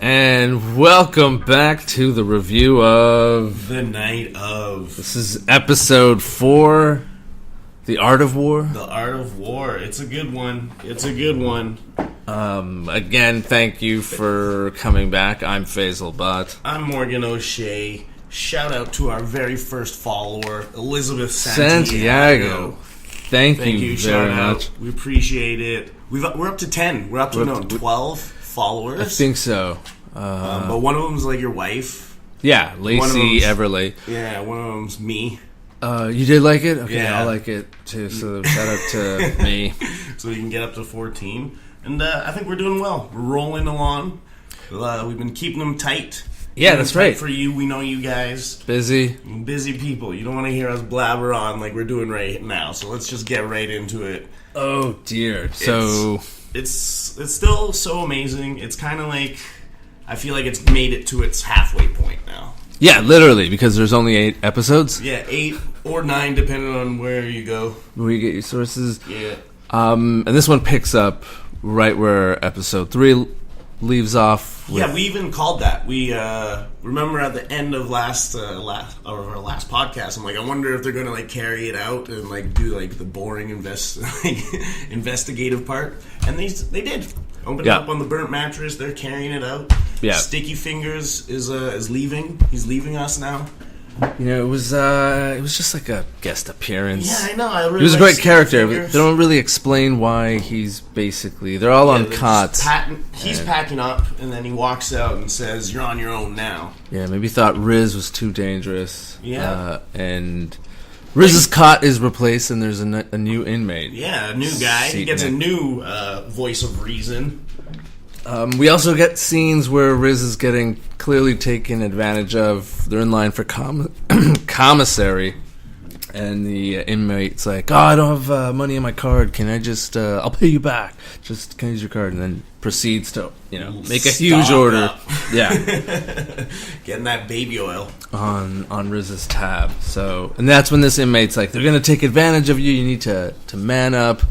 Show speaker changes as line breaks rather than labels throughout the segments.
And welcome back to the review of
The Night of.
This is episode 4, The Art of War.
The Art of War. It's a good one.
Again, thank you for coming back. I'm Faisal, but
I'm Morgan O'Shea. Shout out to our very first follower, Elizabeth Santiago.
Thank you very much.
We appreciate it. We're up to 10. We're up to 12 followers.
I think so.
But one of them's like your wife.
Yeah, Lacey Everly.
Yeah, one of them's me.
You did like it? Okay,
Yeah.
I like it too. So shout out to me.
So you can get up to 14. And I think we're doing well. We're rolling along. We've been keeping them tight.
Yeah, that's right.
For you, we know you guys.
Busy
people. You don't want to hear us blabber on like we're doing right now. So let's just get right into it.
Oh dear. So
it's still so amazing. It's kind of like I feel like it's made it to its halfway point now.
Yeah, literally, because there's only 8 episodes.
Yeah, 8 or 9 depending on where you go.
Where you get your sources.
Yeah.
And this one picks up right where episode 3 leaves off.
Yeah, we even called that. We remember at the end of our last podcast. I'm like, I wonder if they're gonna like carry it out and like do like the boring investigative part. And they did. Opened up on the burnt mattress. They're carrying it out.
Yeah.
Sticky Fingers is leaving. He's leaving us now.
You know, it was just like a guest appearance.
Yeah, I know.
He was a great character. They don't really explain why he's basically... They're all on cots.
He's packing up, and then he walks out and says, "You're on your own now."
Yeah, maybe thought Riz was too dangerous.
Yeah.
And Riz's cot is replaced, and there's a new inmate.
Yeah, a new guy. He gets a new voice of reason.
We also get scenes where Riz is getting clearly taken advantage of. They're in line for commissary, and the inmate's like, "Oh, I don't have money in my card. Can I just? I'll pay you back. Just can I use your card?" And then proceeds to, make a huge order.
Up.
Yeah,
getting that baby oil
on Riz's tab. So, and that's when this inmate's like, "They're gonna take advantage of you. You need to man up.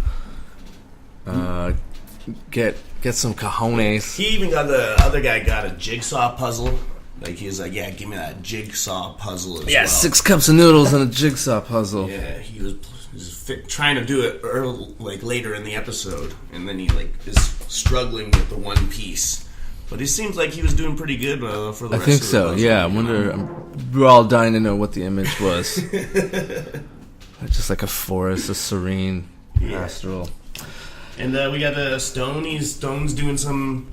Get some cojones."
He even got the other guy got a jigsaw puzzle. Like he was like, "Yeah, give me that jigsaw puzzle as well."
Yeah, 6 cups of noodles and a jigsaw puzzle.
Yeah, he was trying to do it later in the episode, and then he is struggling with the one piece. But it seems like he was doing pretty good for the rest of the
I think so.
puzzle,
Yeah, I wonder. We're all dying to know what the image was. Just like a forest, a serene, pastoral.
And we got Stone. Stone's doing some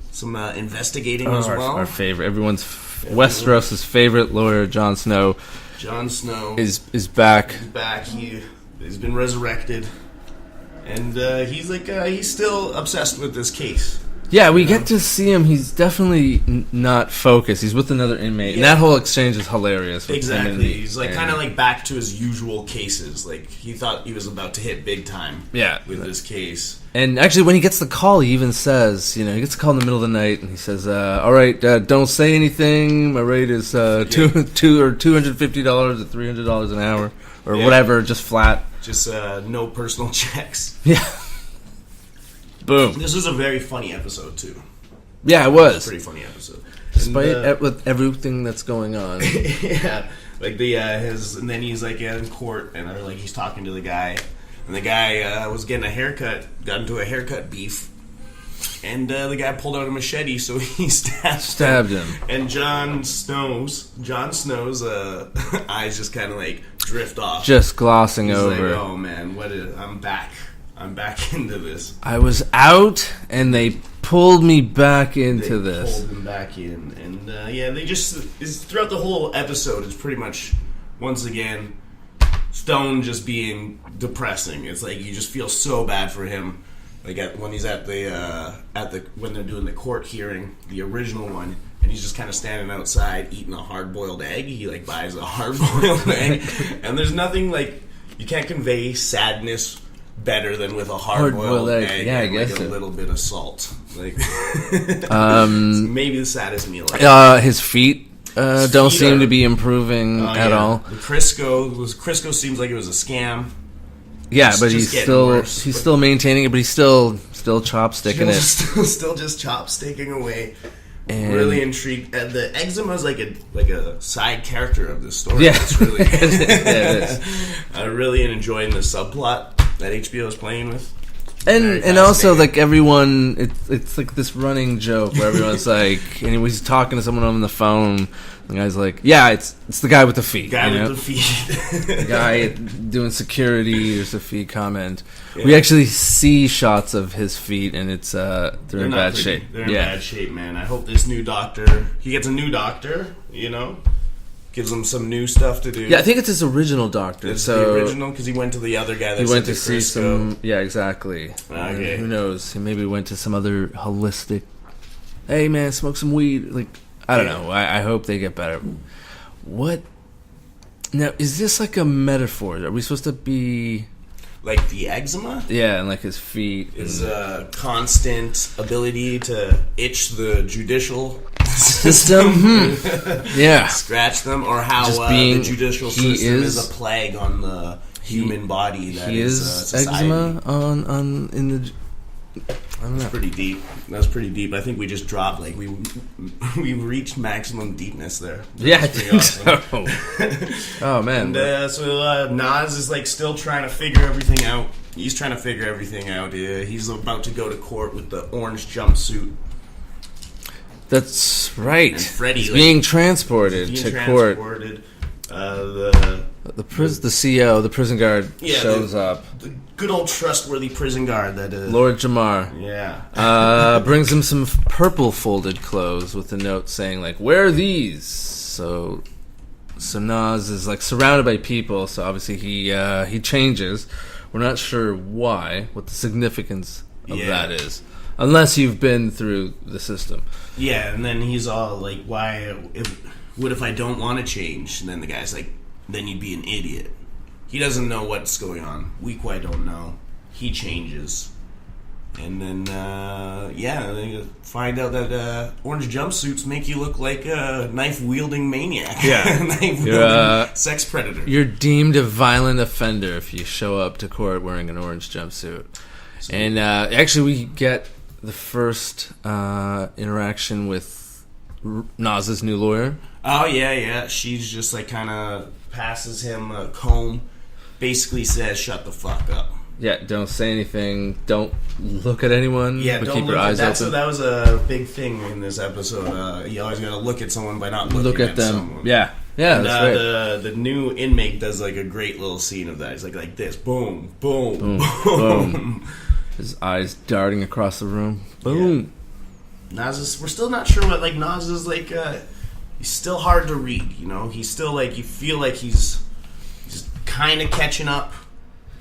investigating as well.
Our favorite, Westeros' favorite lawyer, Jon Snow.
Jon Snow
is back.
He's back. He's been resurrected, and he's still obsessed with this case.
Yeah, we get to see him. He's definitely not focused. He's with another inmate, and that whole exchange is hilarious.
Exactly. He's kind of back to his usual cases. Like he thought he was about to hit big time.
Yeah.
With this case.
And actually, when he gets the call, he even says, he gets a call in the middle of the night, and he says, "All right, don't say anything. My rate is $250 or $300 an hour, or whatever, just flat.
Just no personal checks."
Yeah. Boom.
This was a very funny episode too.
Yeah, it was.
Pretty funny episode,
despite with everything that's going on.
Yeah, and then he's in court, and he's talking to the guy. And the guy was getting a haircut, got into a haircut beef, and the guy pulled out a machete, so he stabbed him. And Jon Snow's eyes just kind of drift off,
just glossing
He's
over.
Oh man, I'm back into this.
I was out, and they pulled me back into this.
Pulled him back in, and they just throughout the whole episode. It's pretty much once again. Stone just being depressing. It's you just feel so bad for him. When he's when they're doing the court hearing, the original one, and he's just kind of standing outside eating a hard-boiled egg. He buys a hard-boiled egg, and there's nothing you can't convey sadness better than with a hard-boiled egg.
Yeah, I
and,
guess
a little bit of salt. Maybe the saddest meal.
His feet. Don't seem to be improving at all.
The Crisco seems like it was a scam.
Yeah, but he's still maintaining it, but he's still chopsticking it.
Still just chopsticking away.
And
really intrigued. The eczema is like a side character of this story.
Yeah.
It's really,
it is.
I'm really enjoying the subplot that HBO is playing with.
And also, like, everyone, it's like this running joke where everyone's like, and he's talking to someone on the phone, the guy's like, yeah, it's the guy with the feet.
The feet.
The guy doing security, there's a feet comment. Yeah. We actually see shots of his feet, and it's they're in bad shape.
They're in bad shape, man. I hope this new doctor, he gets a new doctor, gives him some new stuff to do.
Yeah, I think it's his original doctor.
It's the original, because he went to the other guy that
he went to see some. Yeah, exactly.
Okay.
Who knows? He maybe went to some other holistic. Hey, man, smoke some weed. Like, I don't know. I hope they get better. What? Now, is this like a metaphor? Are we supposed to be
like the eczema?
Yeah, and like his feet.
His constant ability to itch the judicial
system. Yeah.
Scratch them, or how the judicial system is a plague on the human body. That is society.
Eczema in the. I don't know.
That's pretty deep. That's pretty deep. I think we just dropped, like, we reached maximum deepness there.
Yeah, I think so. Oh, man.
And so Nas is, like, still trying to figure everything out. He's trying to figure everything out. He's about to go to court with the orange jumpsuit.
That's right.
And Freddie,
he's being transported to court. The CO, the prison guard, shows up.
The good old trustworthy prison guard that
Lord Jamar.
Yeah.
Brings him some purple folded clothes with a note saying, like, wear these. So Nas is, like, surrounded by people, so obviously he changes. We're not sure why, what the significance of that is. Unless you've been through the system.
Yeah, and then he's all like, what if I don't want to change? And then the guy's like, then you'd be an idiot. He doesn't know what's going on. We quite don't know. He changes. And then, they find out that orange jumpsuits make you look like a knife-wielding maniac.
Yeah.
Knife-wielding sex predator.
You're deemed a violent offender if you show up to court wearing an orange jumpsuit. And actually, we get the first interaction with Nas's new lawyer.
Oh, yeah. She's just, like, kind of passes him a comb. Basically says, shut the fuck up.
Yeah, don't say anything. Don't look at anyone.
Yeah,
but
don't
keep your eyes open.
That was a big thing in this episode. You always got to look at someone by not looking at them. Someone.
Yeah,
and,
that's right.
The new inmate does like a great little scene of that. He's like this, boom, boom,
boom,
boom.
boom. His eyes darting across the room. Boom.
Yeah. We're still not sure what Nas is like. He's still hard to read. He's still like you feel like he's kind of catching up,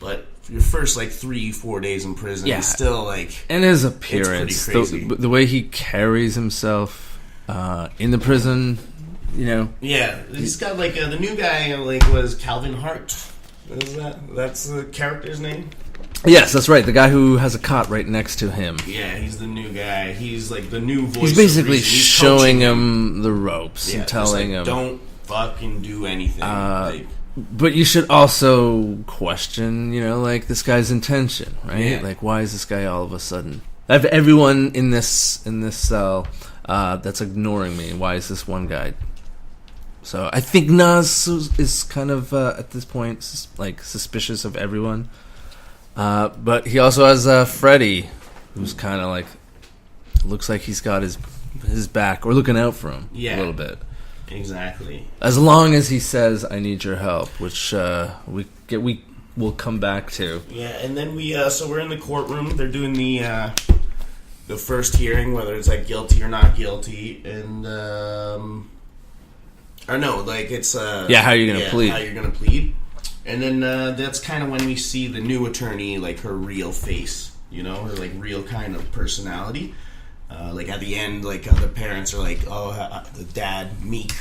but for your first 3-4 days in prison, he's still like. And his
appearance, the way he carries himself in the prison,
Yeah, he's got the new guy was Calvin Hart. Is that's the character's name?
Yes, that's right. The guy who has a cot right next to him.
Yeah, he's the new guy. He's the new voice.
He's basically showing him the ropes and telling him,
"Don't fucking do anything."
But you should also question, this guy's intention, right?
Yeah.
Why is this guy all of a sudden? I have everyone in this cell that's ignoring me. Why is this one guy? So I think Nas is kind of at this point suspicious of everyone. But he also has Freddie, who's kind of looks like he's got his back or looking out for him a little bit.
Exactly.
As long as he says, "I need your help," which we will come back to.
Yeah, and then we're in the courtroom. They're doing the first hearing, whether it's guilty or not guilty, and it's
how you're gonna plead.
How you're gonna plead. And then that's kind of when we see the new attorney, her real face, her real kind of personality. At the end, the parents are the dad, meek.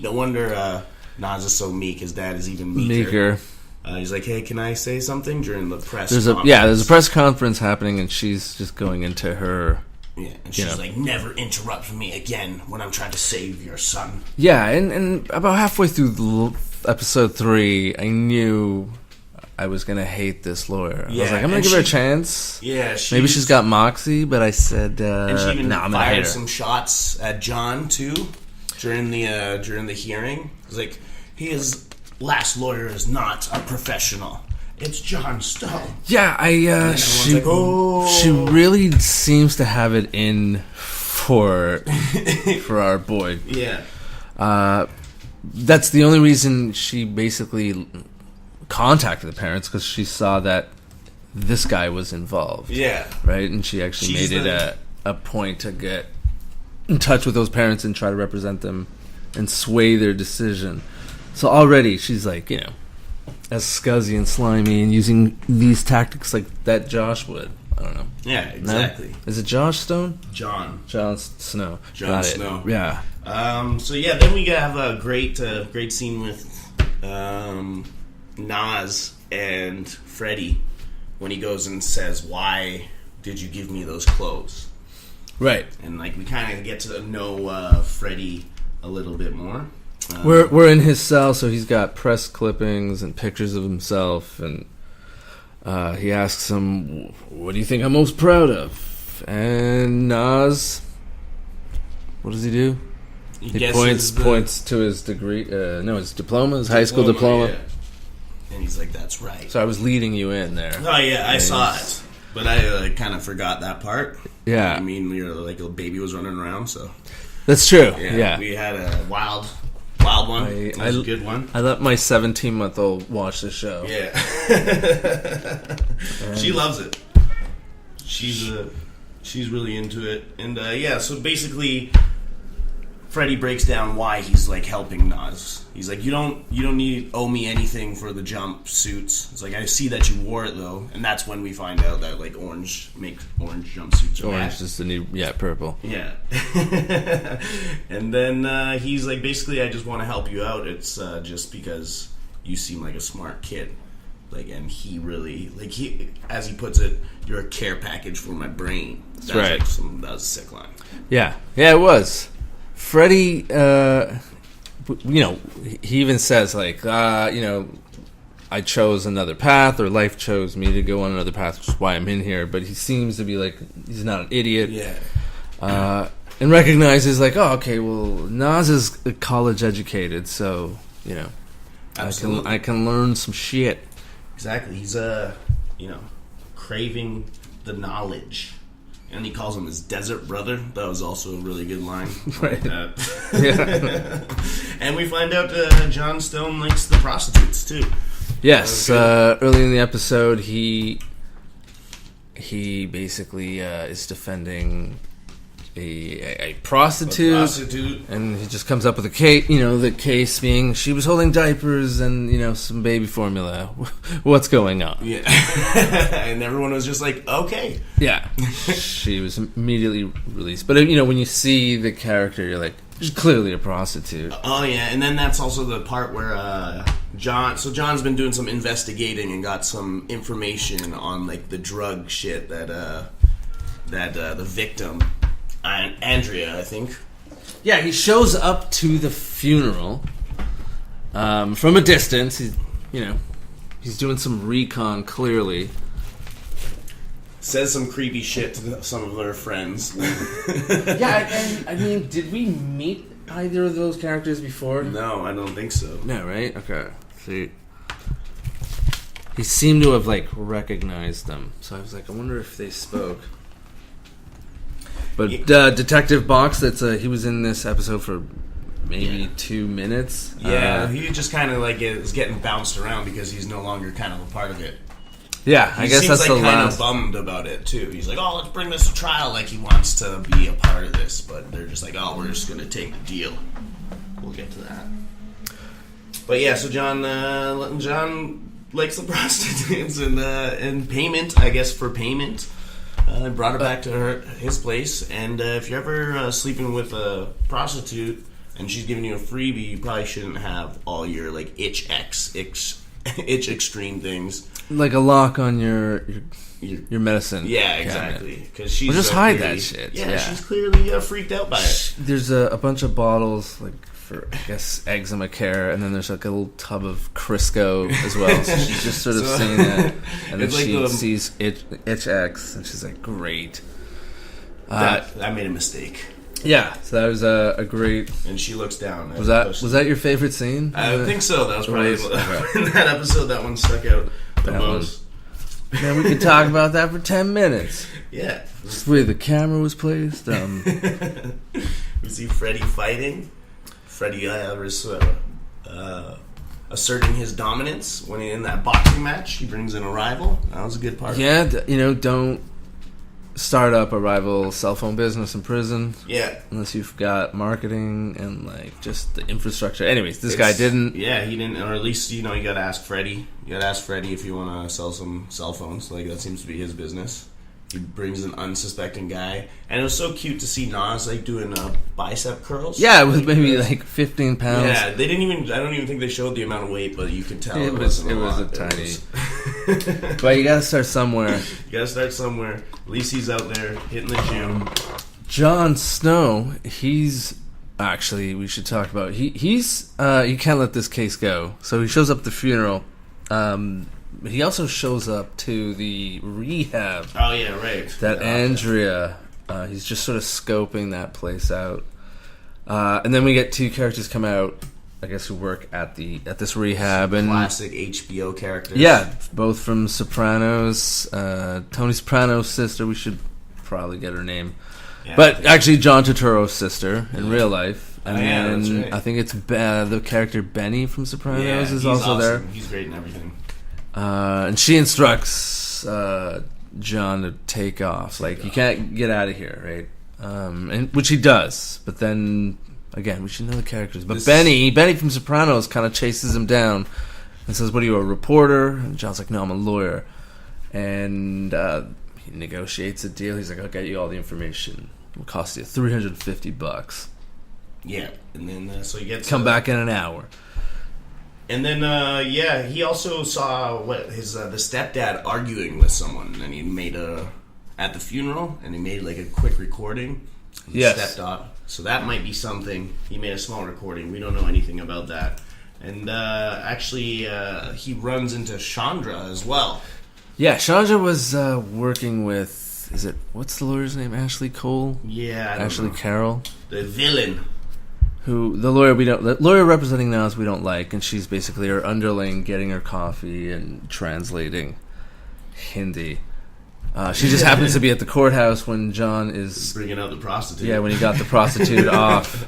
No wonder Nas is so meek. His dad is even meeker. He's like, hey, can I say something during the press conference?
There's a press conference happening, and she's just going into her...
Yeah, and she's never interrupt me again when I'm trying to save your son.
Yeah, and about halfway through episode 3, I knew I was gonna hate this lawyer. I was
Yeah,
like, I'm gonna
and
give her a
she-
chance.
Yeah,
Maybe she's got moxie, but I said,
And she even
no, I'm gonna hate
fired
her.
some shots at John too during the hearing. It was like, his last lawyer is not a professional. It's John Stone.
Yeah,
everyone's like, "Oh."
she really seems to have it in for our boy.
Yeah.
That's the only reason she basically contacted the parents, because she saw that this guy was involved.
Yeah.
Right? And she actually
She's
made it a point to get in touch with those parents and try to represent them and sway their decision. So already she's like, as scuzzy and slimy and using these tactics like that Josh would. I don't know.
Yeah, exactly.
No? Is it Josh Stone?
John
Snow.
Jon
Got
Snow.
It. Yeah.
So yeah, then we have a great scene with Nas and Freddie when he goes and says, "Why did you give me those clothes?"
Right.
And like we kind of get to know Freddie a little bit more.
We're in his cell, so he's got press clippings and pictures of himself, and he asks him, "What do you think I'm most proud of?" And Nas, what does he do? He points to his degree. His diploma, his high school diploma.
Yeah. And he's like, "That's right."
So I was leading you in there.
Oh yeah, I saw it, but I kind of forgot that part.
Yeah.
I mean, you're like a baby was running around, so
That's true. Yeah.
We had a wild one. It was a good one.
I let my 17-month-old watch the show.
Yeah. She loves it. She's really into it. And so basically Freddie breaks down why he's like helping Nas. He's like, you don't owe me anything for the jumpsuits. It's like, I see that you wore it though, and that's when we find out that like orange jumpsuits are
Orange
bad.
is the new purple.
Yeah. And then he's like, basically, I just want to help you out. It's just because you seem like a smart kid. Like, and he really, like, as he puts it, you're a care package for my brain.
That's right.
That was a sick line.
Yeah, it was. Freddie, he even says, like, I chose another path, or life chose me to go on another path, which is why I'm in here. But he seems to be like, he's not an idiot.
Yeah.
And recognizes, like, oh, okay, well, Nas is college educated, so,
Absolutely.
I can learn some shit.
Exactly. He's, craving the knowledge. And he calls him his desert brother. That was also a really good line.
Right.
Yeah. And we find out John Stone likes the prostitutes, too.
Yes. Early in the episode, he basically is defending a prostitute. And he just comes up with a case, the case being she was holding diapers and, some baby formula. What's going on?
Yeah. And everyone was just like, okay.
Yeah. She was immediately released. But, when you see the character, you're like, she's clearly a prostitute.
Oh, yeah. And then that's also the part where John's been doing some investigating and got some information on, like, the drug shit that the victim, Andrea, I think.
Yeah, he shows up to the funeral from a distance. He's doing some recon, clearly.
Says some creepy shit to some of her friends.
Yeah, and I mean, did we meet either of those characters before?
No, I don't think so.
No, right? Okay. See, he seemed to have like recognized them, so I was like, I wonder if they spoke. But Detective Box, he was in this episode for maybe 2 minutes.
Yeah, he just kind of like is getting bounced around because he's no longer kind of a part of it.
Yeah, I guess that's
like
the
kind
last.
of bummed about it too. He's like, "Oh, let's bring this to trial." Like he wants to be a part of this, but they're just like, "Oh, we're just gonna take the deal." We'll get to that. But yeah, so John likes the prostitutes and payment. I guess for payment, brought her back to his place. And if you're ever sleeping with a prostitute and she's giving you a freebie, you probably shouldn't have all your like itch extreme things.
Like a lock on your medicine.
Yeah, exactly. Because she's
just hide that shit.
Yeah, she's clearly freaked out by it.
There's a bunch of bottles, like for, I guess, eczema care, and then there's like a little tub of Crisco as well. So she's just sort of seeing that, and then she sees Itch X, and she's like, "Great."
I made a mistake.
Yeah, so that was a great.
And she looks down.
Was that your favorite scene?
I think so. That was probably in that episode. That one stuck out the most.
Man, we could talk about that for 10 minutes.
Yeah,
just the way the camera was placed.
We see Freddy fighting. Freddy asserting his dominance when in that boxing match. He brings in a rival. That was a good part.
Yeah, don't start up a rival cell phone business in prison.
Yeah.
Unless you've got marketing and just the infrastructure. Anyways, this guy didn't.
Yeah, he didn't, or at least you got to ask Freddie. You got to ask Freddie if you want to sell some cell phones. That seems to be his business. He brings an unsuspecting guy, and it was so cute to see Nas doing bicep curls.
Yeah, it was maybe 15 pounds.
Yeah, they didn't even. I don't even think they showed the amount of weight, but you could tell
it was a tiny. But you got to start somewhere.
You got to start somewhere. At least he's out there hitting the gym.
Jon Snow, he's actually we should talk about. He's you can't let this case go. So he shows up at the funeral. He also shows up to the rehab.
Oh yeah, right.
That Andrea, he's just sort of scoping that place out, and then we get two characters come out, I guess, who work at this rehab.
Some
and
classic HBO characters.
Yeah, both from Sopranos. Tony Soprano's sister. We should probably get her name, but actually John Turturro's sister in real life. And then right. I think it's the character Benny from Sopranos is also
awesome.
there.
He's great in everything.
And she instructs John to take off. You can't get out of here, right? And which he does. But then, again, we should know the characters. But Benny from Sopranos kind of chases him down and says, "What are you, a reporter?" And John's like, "No, I'm a lawyer." And he negotiates a deal. He's like, "I'll get you all the information. It'll cost you $350.
Yeah, and then so you get
come back in an hour.
And then, he also saw the stepdad arguing with someone, and he made at the funeral, and he made a quick recording.
Yes.
Stepped off. So that might be something. He made a small recording. We don't know anything about that. And he runs into Chandra as well.
Yeah, Chandra was working with, what's the lawyer's name? Ashley Cole?
Yeah, I don't
Ashley
know.
Carroll?
The villain.
Who the lawyer representing Nas we don't like, and she's basically her underling, getting her coffee and translating Hindi. She just happens to be at the courthouse when John is
bringing out the prostitute.
Yeah, when he got the prostitute off.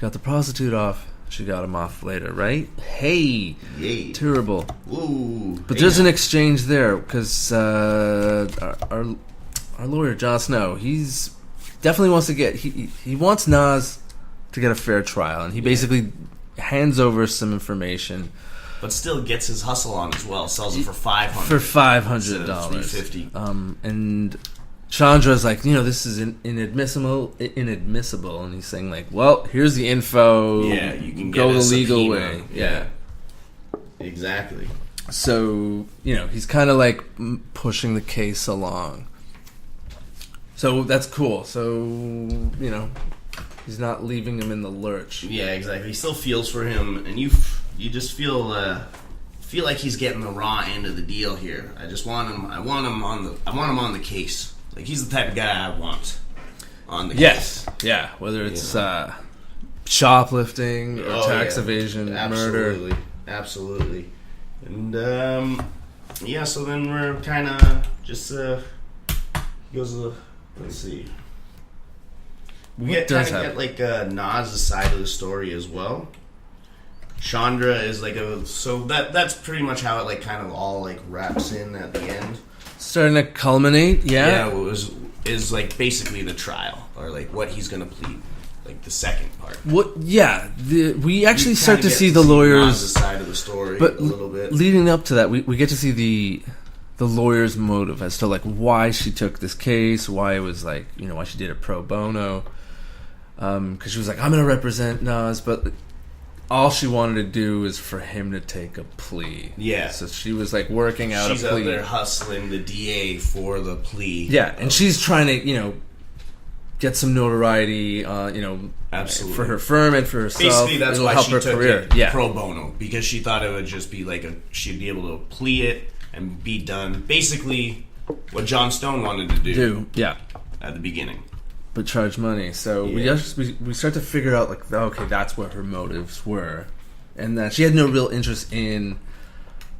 Got the prostitute off. She got him off later, right? Hey,
yay,
terrible.
Ooh,
but there's an exchange there because our lawyer Jon Snow, he's definitely wants to get he wants Nas to get a fair trial, and he basically hands over some information,
but still gets his hustle on as well. Sells it for $500.
For $500,
$350.
And Chandra's like, this is inadmissible, and he's saying well, here's the info.
Yeah, you can
go
get
the legal
subpoena.
way. Yeah,
exactly.
So he's kind of pushing the case along. So that's cool. So he's not leaving him in the lurch.
Yeah, exactly. He still feels for him, and you just feel like he's getting the raw end of the deal here. I just want him. I want him on the case. He's the type of guy I want on the case.
Yes. Yeah. Whether it's shoplifting or tax evasion,
absolutely.
murder.
Absolutely. And so then we're kind of just goes. Let's see. We get Nas' side of the story as well. Chandra is that's pretty much how it kind of all wraps in at the end.
Starting to culminate, yeah.
Yeah, is basically the trial or what he's gonna plead, the second part.
What? Yeah, we actually start to see the lawyers'
Nas' side of the story,
but
a little bit.
Leading up to that, we get to see the lawyer's motive as to why she took this case, why it was why she did it pro bono. Because she was I'm going to represent Nas, but all she wanted to do is for him to take a plea.
Yeah.
So she was working out
she's
a plea.
She's out there hustling the DA for the plea.
Yeah, and she's trying to, get some notoriety,
Absolutely.
for her firm and for herself.
Basically, that's
It'll
why
help
she
her
took
career.
it pro bono, because she thought it would just be she'd be able to plea it and be done. Basically, what Jon Stone wanted to do at the beginning.
But charge money. So we start to figure out, like, okay, that's what her motives were. And that she had no real interest in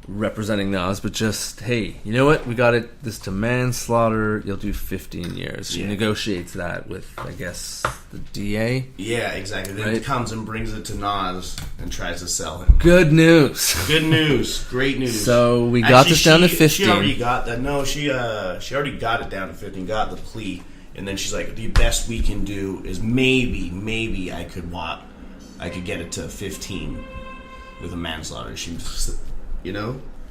representing Nas, but just, hey, you know what? We got it. This to manslaughter. You'll do 15 years. She negotiates that with, I guess, the DA.
Yeah, exactly. Then he comes and brings it to Nas and tries to sell him.
Good news.
Good news. Great news.
So we got this down to 15.
She already got that. No, she already got it down to 15. Got the plea, and then she's like, the best we can do is maybe I could get it to 15 with a manslaughter.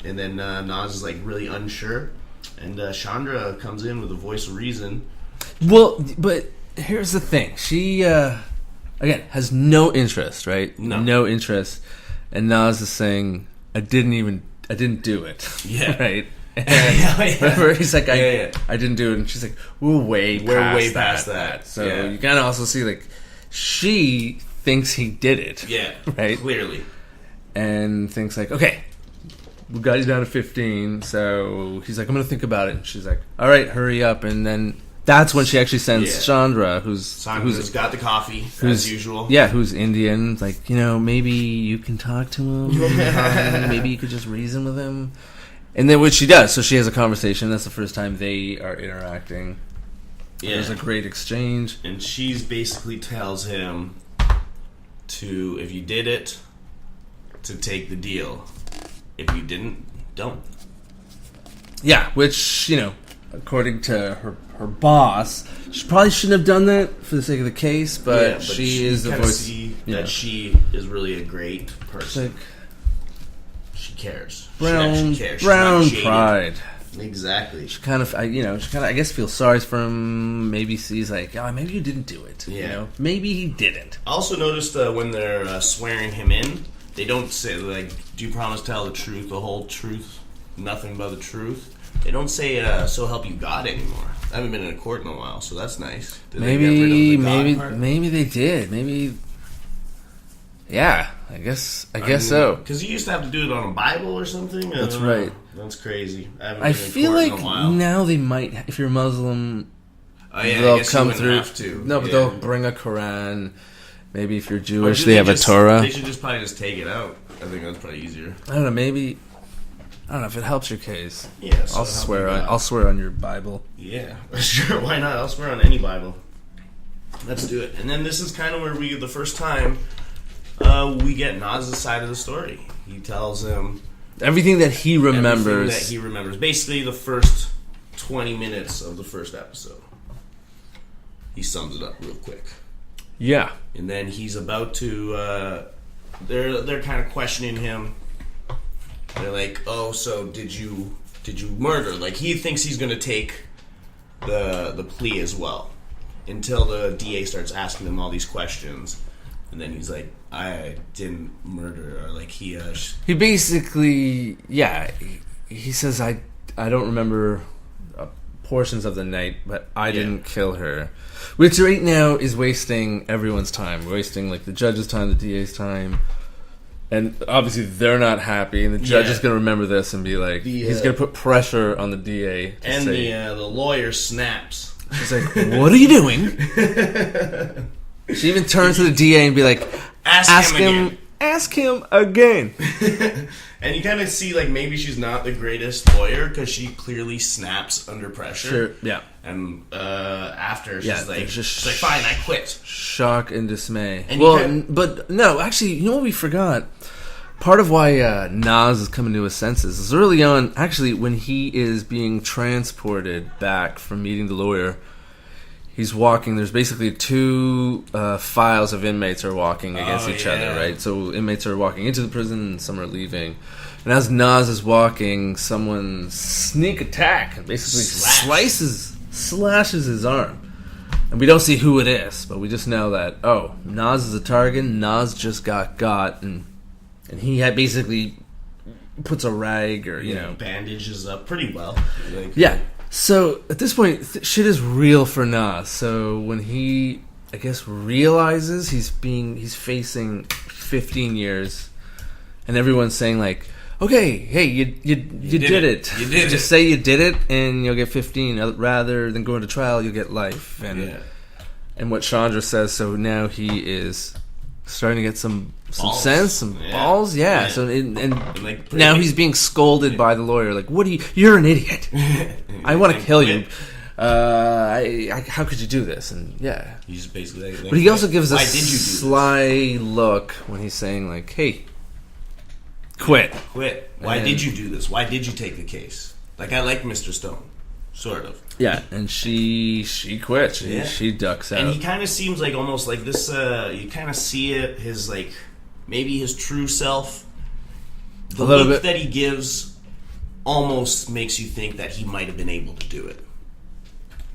And then Nas is like really unsure, and Chandra comes in with a voice of reason.
Well, but here's the thing: she again has no interest, right? No interest, and Nas is saying, "I didn't do it."
Yeah,
right. And remember, he's like, I didn't do it, and she's like, we're way past that. So you kind of also see, like, she thinks he did it.
Yeah,
right,
clearly,
and thinks like, okay, we got you down to 15. So he's like, I'm gonna think about it, and she's like, all right, hurry up. And then that's when she actually sends Chandra, who's
got the coffee as usual.
Yeah, who's Indian. Like, maybe you can talk to him. Maybe you could just reason with him. And then what she does, so she has a conversation. That's the first time they are interacting. Yeah. There's a great exchange.
And she's basically tells him to, if you did it, to take the deal. If you didn't, don't.
Yeah, which, according to her boss, she probably shouldn't have done that for the sake of the case, but she is the voice.
That she is really a great person. She cares.
Brown pride.
Exactly.
She kind of, I guess, feels sorry for him. Maybe sees like, oh, maybe you didn't do it.
Yeah.
Maybe he didn't.
I also noticed when they're swearing him in, they don't say, like, do you promise to tell the truth, the whole truth, nothing but the truth? They don't say, so help you God anymore. I haven't been in a court in a while, so that's nice.
Maybe they did. Maybe, yeah, I guess so.
Because you used to have to do it on a Bible or something.
That's right.
That's crazy.
I feel like now they might, if you're Muslim,
they'll
come through.
Have to.
No, but they'll bring a Quran. Maybe if you're Jewish, they have a Torah.
They should probably just take it out. I think that's probably easier.
I don't know. Maybe, I don't know if it helps your case.
Yeah, so
I'll swear on your Bible.
Yeah, sure. Why not? I'll swear on any Bible. Let's do it. And then this is kind of where the first time we get Nas' side of the story. He tells him
everything that he remembers.
Basically, the first 20 minutes of the first episode. He sums it up real quick.
Yeah.
And then he's about to. They're kind of questioning him. They're like, "Oh, so did you murder?" Like, he thinks he's going to take the plea as well, until the DA starts asking him all these questions, and then he's like, "I didn't murder," or like he
basically, he says, "I don't remember portions of the night, but I didn't kill her," which right now is wasting everyone's time, wasting like the judge's time, the DA's time. And obviously they're not happy, and the judge is going to remember this and be like, he's going to put pressure on the DA.
And the lawyer snaps.
She's like, "What are you doing?" She even turns to the DA and be like, Ask him again.
And you kind of see, like, maybe she's not the greatest lawyer because she clearly snaps under pressure.
Sure, yeah.
And after, she's like, fine, I quit.
Shock and dismay. And but no, actually, you know what we forgot? Part of why Nas is coming to his senses is early on, actually, when he is being transported back from meeting the lawyer. He's walking. There's basically two files of inmates are walking against each other, right? So inmates are walking into the prison and some are leaving. And as Nas is walking, someone sneak attack and basically slashes his arm. And we don't see who it is, but we just know that, Nas is a target. Nas just got, and he had basically puts a rag or,
bandages up pretty well.
Yeah. So at this point, shit is real for Nas. So when he, I guess, realizes he's facing 15 years, and everyone's saying like, okay, hey, you did it.
You did
Just
it.
say you did it, and you'll get 15. Rather than going to trial, you'll get life. And what Chandra says. So now he is starting to get some
Balls.
sense, some balls. Yeah. So
like,
now he's being scolded by the lawyer. Like, what? You're an idiot. I want to kill you. How could you do this? And yeah,
he's basically. Like,
but he also gives a
why did you do this?
sly look when he's saying like, "Hey, quit."
Why did you do this? Why did you take the case? Like, I like Mr. Stone, sort of.
Yeah, and she quits. She ducks out.
And he kind of seems like almost like this. You kind of see it, his like maybe his true self. The look that he gives almost makes you think that he might have been able to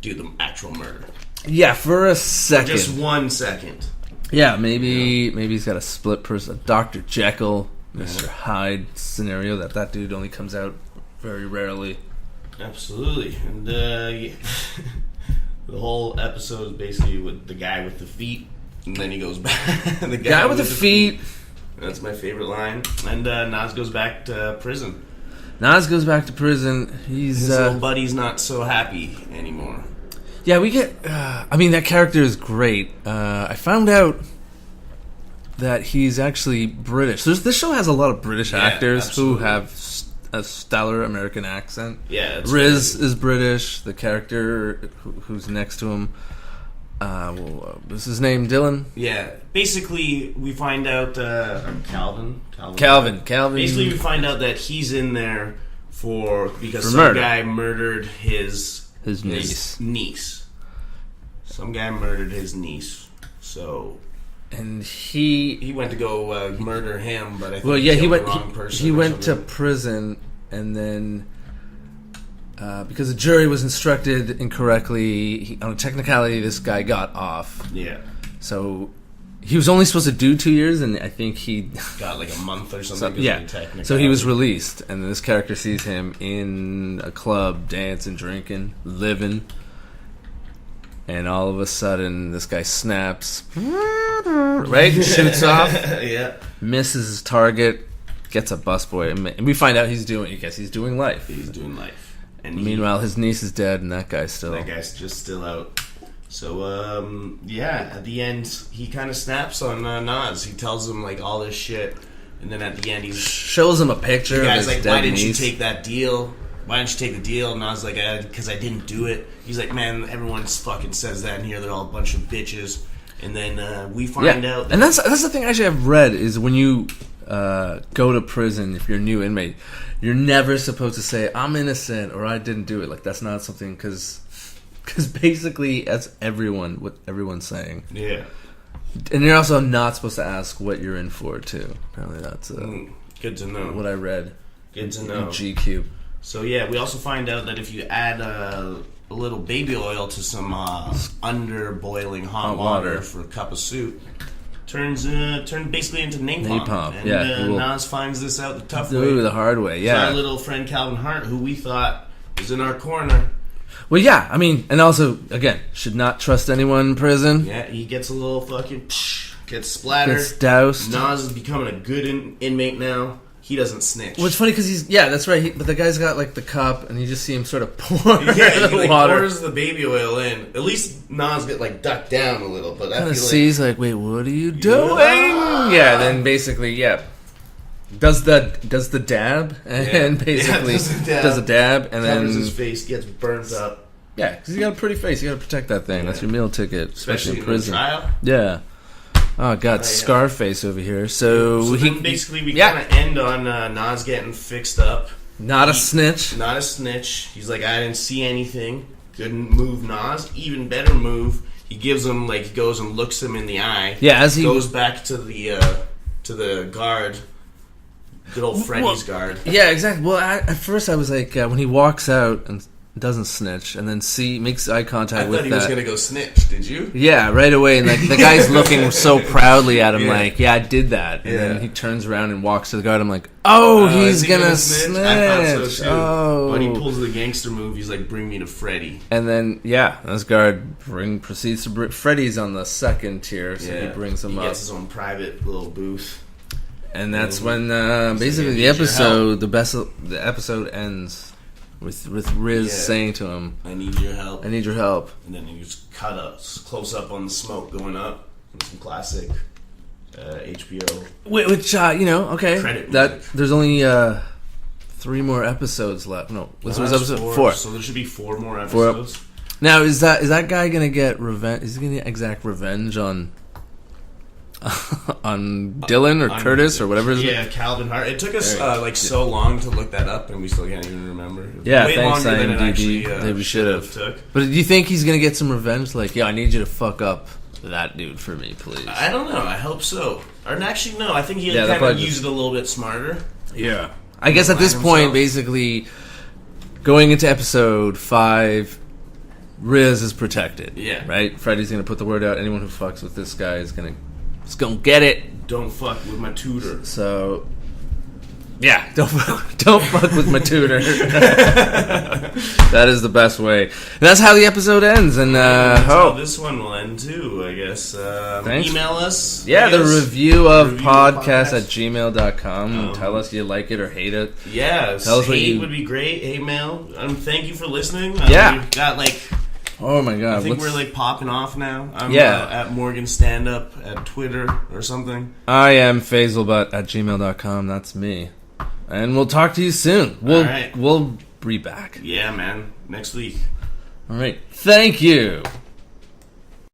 do the actual murder.
Yeah, for a second.
Just 1 second.
Yeah, maybe he's got a split person, a Dr. Jekyll, Mr. Hyde scenario that dude only comes out very rarely.
Absolutely. And the whole episode is basically with the guy with the feet, and then he goes back. The
guy with the feet.
That's my favorite line. And Nas goes back to prison. His little buddy's not so happy anymore.
Yeah, we get... that character is great. I found out that he's actually British. This show has a lot of British actors
absolutely.
who have a stellar American accent.
Yeah,
Riz is British. The character who's next to him... what's his name? Dylan?
Yeah. Basically, we find out... Calvin. Basically, we find out that he's in there because some
murder.
guy murdered his
niece.
Some guy murdered his niece. So...
And he
went to go murder him, but I think
he went.
the wrong person.
He went to prison, and then because the jury was instructed incorrectly on a technicality, this guy got off.
Yeah.
So he was only supposed to do 2 years, and I think he
got like a month or something.
So he was released, and this character sees him in a club, dancing, drinking, living. And all of a sudden, this guy snaps, right? Shoots off, misses his target, gets a busboy, and we find out he's doing life.
He's doing life. And
meanwhile, his niece is dead, and that guy's
just still out. So, at the end, he kind of snaps on Nas. He tells him like all this shit, and then at the end, he
shows him a picture.
The guy's
of his
like,
dead
"Why didn't you
niece.
take that deal? Why didn't you take the deal?" And I was like, "Because I didn't do it." He's like, "Man, everyone fucking says that in here. They're all a bunch of bitches." And then we find out that...
And that's the thing actually I've read is when you go to prison, if you're a new inmate, you're never supposed to say, "I'm innocent" or "I didn't do it." Like, that's not something, because basically that's what everyone's saying.
Yeah.
And you're also not supposed to ask what you're in for, too. Apparently that's
good to know.
What I read.
Good to know.
GQ.
So yeah, we also find out that if you add a little baby oil to some under boiling hot water for a cup of soup, turns basically into napalm. And Nas finds this out the tough way.
The hard way, yeah.
It's our little friend Calvin Hart, who we thought was in our corner.
Well, yeah, and also, again, should not trust anyone in prison.
Yeah, he gets a little fucking... gets splattered.
Gets doused.
Nas is becoming a good inmate now. He doesn't snitch.
Well, it's funny because that's right. But the guy's got like the cup, and you just see him sort of pour
the
water.
Pours the baby oil in. At least Nas get like ducked down a little, but
kind of sees like, wait, what are you doing? Yeah, then basically, does the dab and basically does a dab and then
his face gets burnt up.
Yeah, because you got a pretty face. You got to protect that thing. That's your meal ticket, especially in prison.
Trial.
Yeah. Oh God, Scarface over here. So
then basically we kind of end on Nas getting fixed up.
Not a snitch.
He's like, I didn't see anything. Good move, Nas. Even better move. He gives him he goes and looks him in the eye.
Yeah, as he
goes back to the guard. Good old Freddy's guard.
Yeah, exactly. Well, at first I was like, when he walks out and doesn't snitch, and then C makes eye contact
I
with
thought he
that.
was gonna go snitch. Did you?
Yeah, right away, and like the guy's looking so proudly at him,
Yeah.
like, "Yeah, I did that." And
Yeah.
then he turns around and walks to the guard. I'm like, "Oh,
Is
he's
he
gonna snitch!"
I thought so too.
Oh,
But he pulls the gangster move. He's like, "Bring me to Freddy."
and then this guard proceeds to bring Freddy's on the second tier, so he brings him
he
up,
gets his own private little booth.
and that's when
like,
basically
"I
the
need your
episode ends with Riz saying to him,
"I need your help."
"I need your help."
And then you just cut a close up on the smoke going up. Some classic HBO.
Which okay,
Credit
that
music.
there's only 3 more episodes left. No, this was
That's
episode 4.
So there should be 4 more episodes.
Now is that guy gonna get revenge? Is he gonna exact revenge on on Dylan or Curtis or whatever his
Yeah, Calvin Hart. It took us so long to look that up, and we still can't even remember. It was
Yeah,
way
thanks,
longer than it
IMDb.
actually
Maybe we should have.
took.
But do you think he's gonna get some revenge? Like, I need you to fuck up that dude for me, please.
I don't know. I hope so. Or actually, no. I think he
Yeah,
kind
they'll
of
probably
used it a little bit smarter.
Yeah. I guess at this
Line
point,
himself.
basically, going into episode 5, Riz is protected.
Yeah.
Right? Freddy's gonna put the word out. Anyone who fucks with this guy is gonna get it.
Don't fuck with my tutor.
So, yeah, don't fuck with my tutor. That is the best way. And that's how the episode ends. And
That's how this one will end too, I guess.
Thanks.
Email us.
yeah,
I
the
guess.
review of
Review
podcast
podcast.
at gmail.com. Tell us you like it or hate it.
Yeah,
Tell us what
hate
you-
would be great. Hate mail. Thank you for listening.
Yeah.
We've got
Oh my god.
I think
what's-
we're popping off now. I'm
Yeah.
at Morgan Stand Up at Twitter or something.
I am Faisalbutt at gmail.com. That's me. And we'll talk to you soon. We'll
right.
we'll be back.
Yeah, man. Next week.
All right. Thank you.